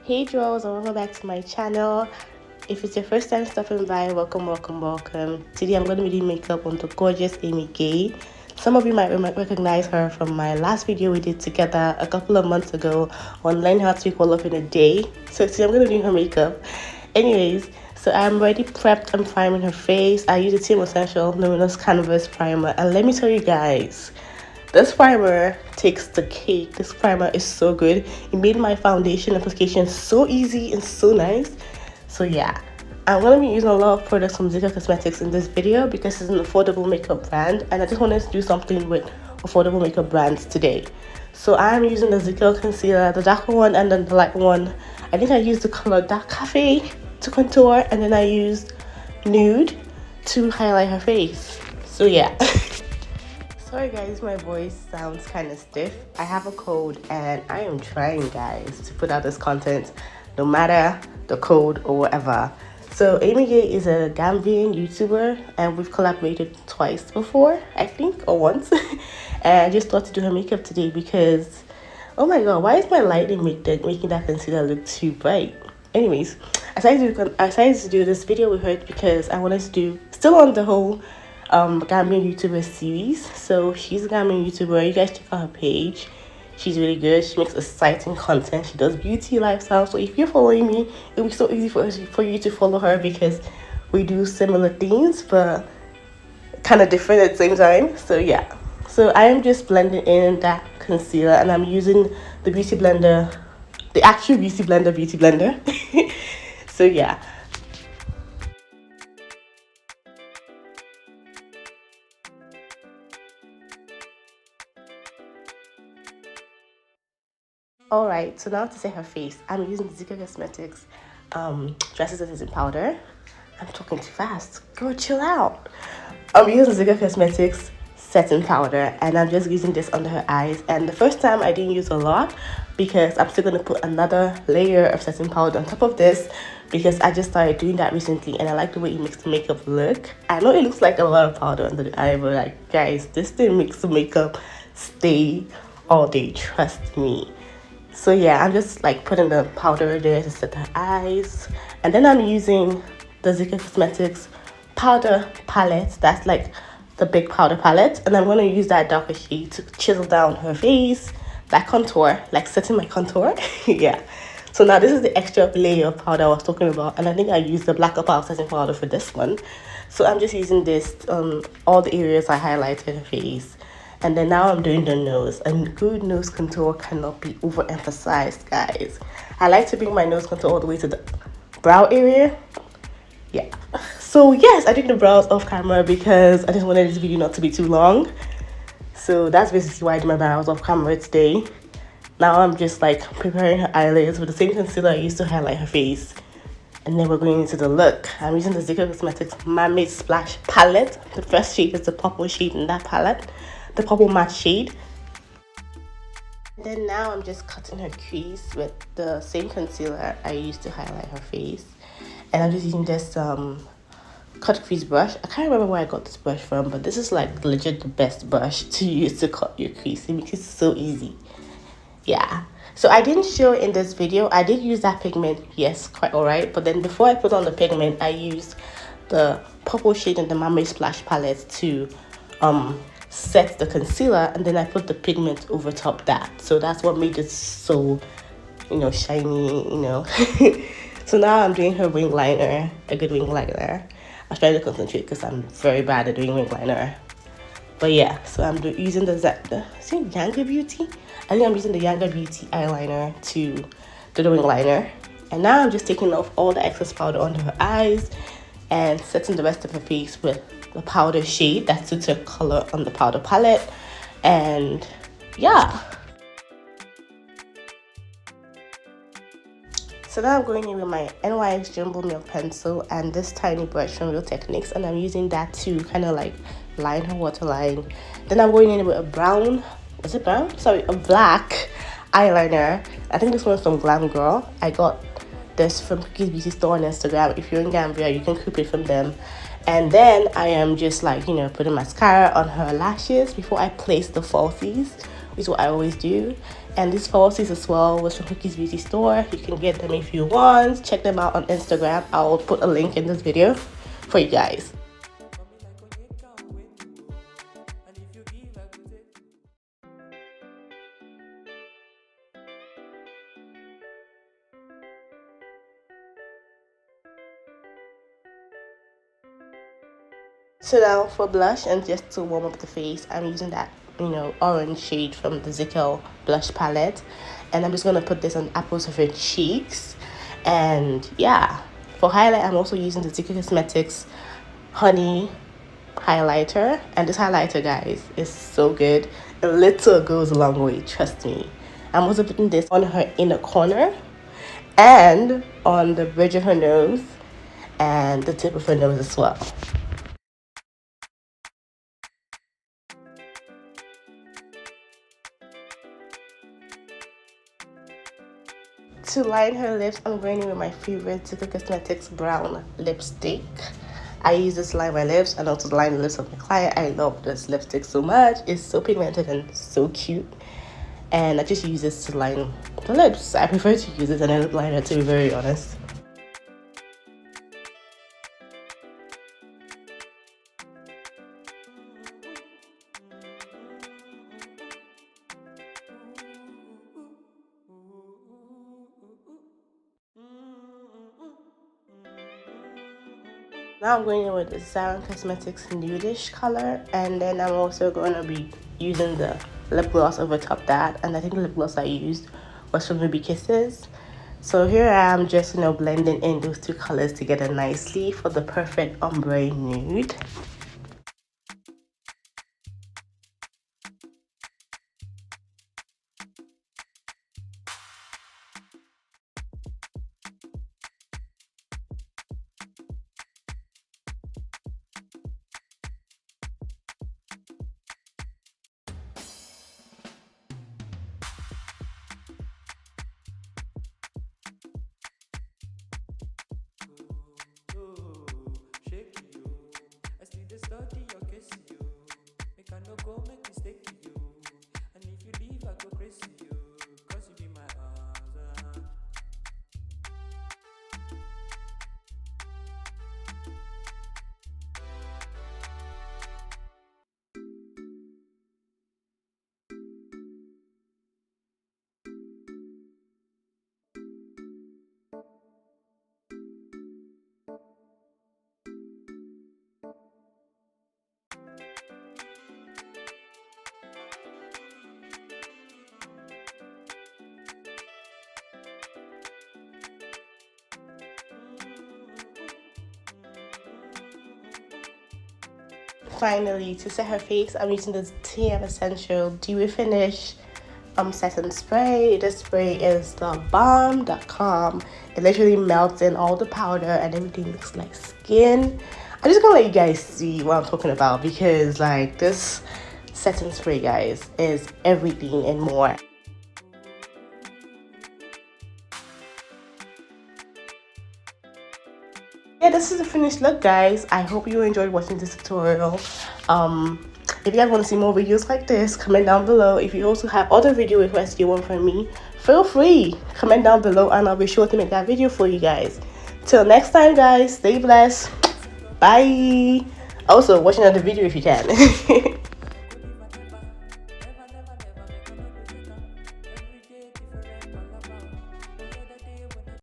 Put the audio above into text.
Hey Joes, and welcome back to my channel. If it's your first time stopping by, welcome. Today I'm going to be doing makeup on the gorgeous Amie Gaye. Some of you might recognize her from my last video we did together a couple of months ago on learn how to make WOLOF in a day. So today I'm going to be doing her makeup. Anyways, so I'm already prepped. I'm priming her face. I use a Team Essential Luminous Canvas Primer, and let me tell you guys, this primer takes the cake. This primer is so good. It made my foundation application so easy and so nice. So yeah, I'm going to be using a lot of products from Zika Cosmetics in this video because it's an affordable makeup brand, and I just wanted to do something with affordable makeup brands today. So I'm using the Zika concealer, the darker one and then the light one. I think I used the color Dark Cafe to contour, and then I used Nude to highlight her face. So yeah. Sorry guys, my voice sounds kind of stiff. I have a cold and I am trying, guys, to put out this content no matter the cold or whatever. So Amie Gaye is a Gambian YouTuber and we've collaborated twice before, I think, or once. And I just thought to do her makeup today because, oh my god, why is my lighting making that concealer look too bright? Anyways, I decided to do this video with her because I wanted to do, still on the whole Gambian YouTuber series. So she's a Gambian YouTuber. You guys check out her page. She's really good. She makes exciting content. She does beauty, lifestyle. So if you're following me, it'll be so easy for you to follow her because we do similar things but kind of different at the same time. So yeah, so I am just blending in that concealer and I'm using the beauty blender, the actual beauty blender. So yeah. Alright, so now to set her face, I'm using the Zika Cosmetics Dresses Resistant Powder. I'm talking too fast. Girl, chill out. I'm using Zika Cosmetics Setting Powder, and I'm just using this under her eyes. And the first time I didn't use a lot because I'm still going to put another layer of setting powder on top of this because I just started doing that recently and I like the way it makes the makeup look. I know it looks like a lot of powder under the eye, but like, guys, this thing makes the makeup stay all day, trust me. So yeah, I'm just like putting the powder there to set her eyes. And then I'm using the Zika Cosmetics powder palette. That's like the big powder palette. And I'm going to use that darker shade to chisel down her face, that contour, like setting my contour. Yeah. So now this is the extra layer of powder I was talking about. And I think I used the black opal setting powder for this one. So I'm just using this all the areas I highlighted her face. And then now I'm doing the nose. And good nose contour cannot be overemphasized, guys. I like to bring my nose contour all the way to the brow area. Yeah. So yes, I did the brows off camera because I just wanted this video not to be too long. So that's basically why I did my brows off camera today. Now I'm just like preparing her eyelids with the same concealer I used to highlight her face. And then we're going into the look. I'm using the Zika Cosmetics Mermaid Splash palette. The first shade is the purple shade in that palette. The purple matte shade. And then now I'm just cutting her crease with the same concealer I used to highlight her face. And I'm just using this cut crease brush. I can't remember where I got this brush from, but this is like legit the best brush to use to cut your crease. It makes it so easy. Yeah. So I didn't show in this video. I did use that pigment, yes, quite alright. But then before I put on the pigment, I used the purple shade in the Mermaid Splash palette to set the concealer, and then I put the pigment over top that. So that's what made it so, shiny, So now I'm doing her wing liner, a good wing liner. I was trying to concentrate because I'm very bad at doing wing liner. But yeah, so I'm using the Younger Beauty? I think I'm using the Younger Beauty eyeliner to do the wing liner. And now I'm just taking off all the excess powder under her eyes and setting the rest of her face with the powder shade that suits her color on the powder palette. And yeah. So now I'm going in with my NYX Jumbo Milk Pencil and this tiny brush from Real Techniques, and I'm using that to kind of like line her waterline. Then I'm going in with a brown, was it brown? Sorry, a black eyeliner. I think this one's from Glam Girl. I got this from Cookies Beauty Store on Instagram. If you're in Gambia, you can coop it from them. And then I am just like, putting mascara on her lashes before I place the falsies, which is what I always do. And these falsies as well was from Cookie's Beauty Store. You can get them if you want. Check them out on Instagram. I'll put a link in this video for you guys. So now for blush, and just to warm up the face, I'm using that, orange shade from the Zickel blush palette. And I'm just going to put this on the apples of her cheeks. And yeah, for highlight, I'm also using the Zickel Cosmetics Honey highlighter. And this highlighter, guys, is so good. A little goes a long way, trust me. I'm also putting this on her inner corner and on the bridge of her nose and the tip of her nose as well. To line her lips, I'm going in with my favorite Zickel Cosmetics brown lipstick. I use this to line my lips and also to line the lips of my client. I love this lipstick so much. It's so pigmented and so cute. And I just use this to line the lips. I prefer to use it than a lip liner, to be very honest. Now I'm going in with the Zara Cosmetics nudish color, and then I'm also going to be using the lip gloss over top that. And I think the lip gloss I used was from Ruby Kisses. So here I am just blending in those two colors together nicely for the perfect ombre nude. Study your case, you make I no go make mistake to you, and if you leave I go crazy you, cause you be my husband. Finally, to set her face, I'm using this TM Essential Dewy Finish setting spray. This spray is the bomb.com. It literally melts in all the powder and everything looks like skin. I'm just gonna let you guys see what I'm talking about, because like this setting spray, guys, is everything and more. Yeah, this is the finished look, guys. I hope you enjoyed watching this tutorial. If you guys want to see more videos like this, comment down below. If you also have other video requests you want from me, feel free, comment down below and I'll be sure to make that video for you guys. Till next time, guys, stay blessed. Bye. Also, watch another video if you can.